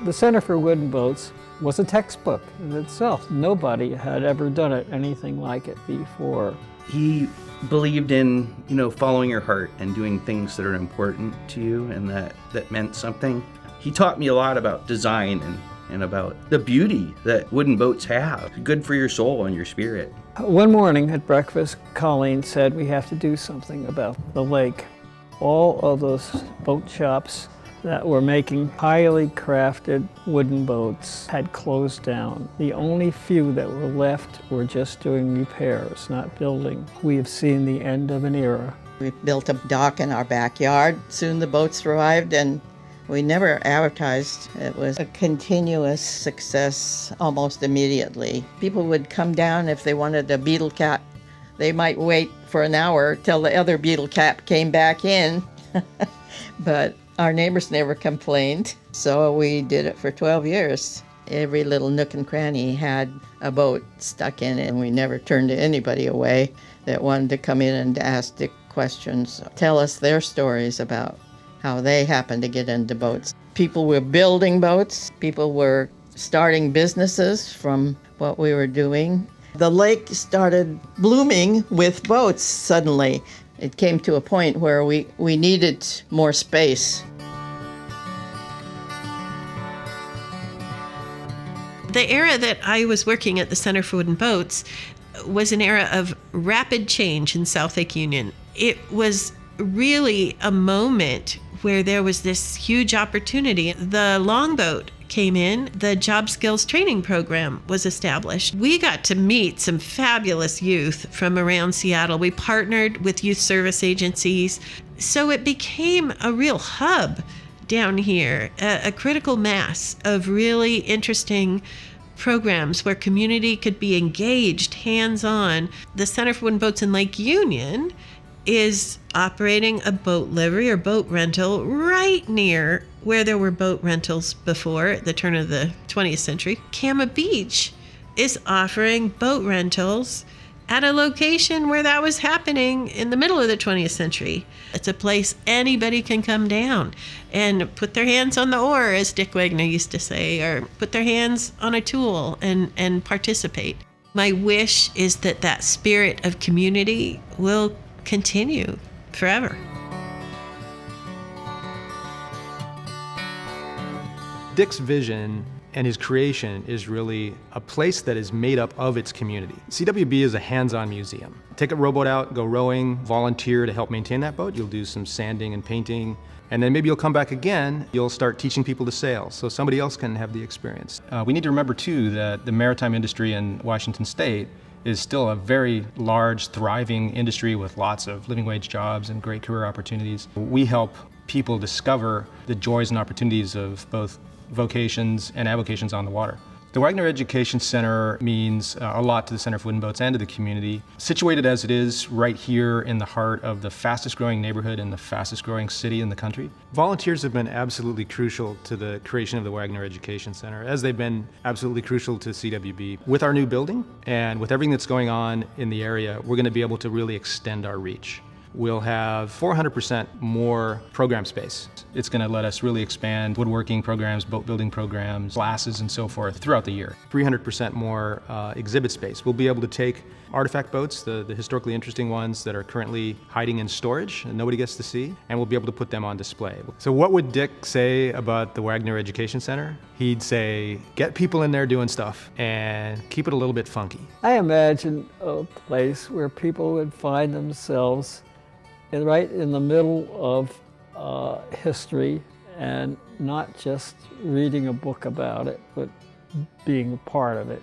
The Center for Wooden Boats was a textbook in itself. Nobody had ever done it, anything like it before. He believed in, following your heart and doing things that are important to you and that meant something. He taught me a lot about design and about the beauty that wooden boats have. Good for your soul and your spirit. One morning at breakfast, Colleen said we have to do something about the lake. All of those boat shops that were making highly crafted wooden boats had closed down. The only few that were left were just doing repairs, not building. We have seen the end of an era. We built a dock in our backyard. Soon the boats arrived, and we never advertised. It was a continuous success almost immediately. People would come down if they wanted a beetle cap. They might wait for an hour till the other beetle cap came back in. But our neighbors never complained, so we did it for 12 years. Every little nook and cranny had a boat stuck in it, and we never turned anybody away that wanted to come in and ask the questions, tell us their stories about how they happened to get into boats. People were building boats. People were starting businesses from what we were doing. The lake started blooming with boats suddenly. It came to a point where we needed more space. The era that I was working at the Center for Wooden Boats was an era of rapid change in South Lake Union. It was really a moment where there was this huge opportunity. The longboat came in, the job skills training program was established. We got to meet some fabulous youth from around Seattle. We partnered with youth service agencies. So it became a real hub down here, a critical mass of really interesting programs where community could be engaged, hands-on. The Center for Wooden Boats in Lake Union is operating a boat livery or boat rental right near where there were boat rentals before at the turn of the 20th century. Kama Beach is offering boat rentals at a location where that was happening in the middle of the 20th century. It's a place anybody can come down and put their hands on the oar, as Dick Wagner used to say, or put their hands on a tool and participate. My wish is that that spirit of community will continue forever. Dick's vision and his creation is really a place that is made up of its community. CWB is a hands-on museum. Take a rowboat out, go rowing, volunteer to help maintain that boat. You'll do some sanding and painting, and then maybe you'll come back again. You'll start teaching people to sail so somebody else can have the experience. We need to remember too that the maritime industry in Washington State is still a very large, thriving industry with lots of living wage jobs and great career opportunities. We help people discover the joys and opportunities of both vocations and avocations on the water. The Wagner Education Center means a lot to the Center for Wooden Boats and to the community. Situated as it is right here in the heart of the fastest growing neighborhood and the fastest growing city in the country. Volunteers have been absolutely crucial to the creation of the Wagner Education Center, as they've been absolutely crucial to CWB. With our new building and with everything that's going on in the area, we're going to be able to really extend our reach. We'll have 400% more program space. It's going to let us really expand woodworking programs, boat building programs, classes, and so forth throughout the year. 300% more exhibit space. We'll be able to take artifact boats, the historically interesting ones that are currently hiding in storage and nobody gets to see, and we'll be able to put them on display. So what would Dick say about the Wagner Education Center? He'd say, get people in there doing stuff and keep it a little bit funky. I imagine a place where people would find themselves right in the middle of history and not just reading a book about it, but being a part of it.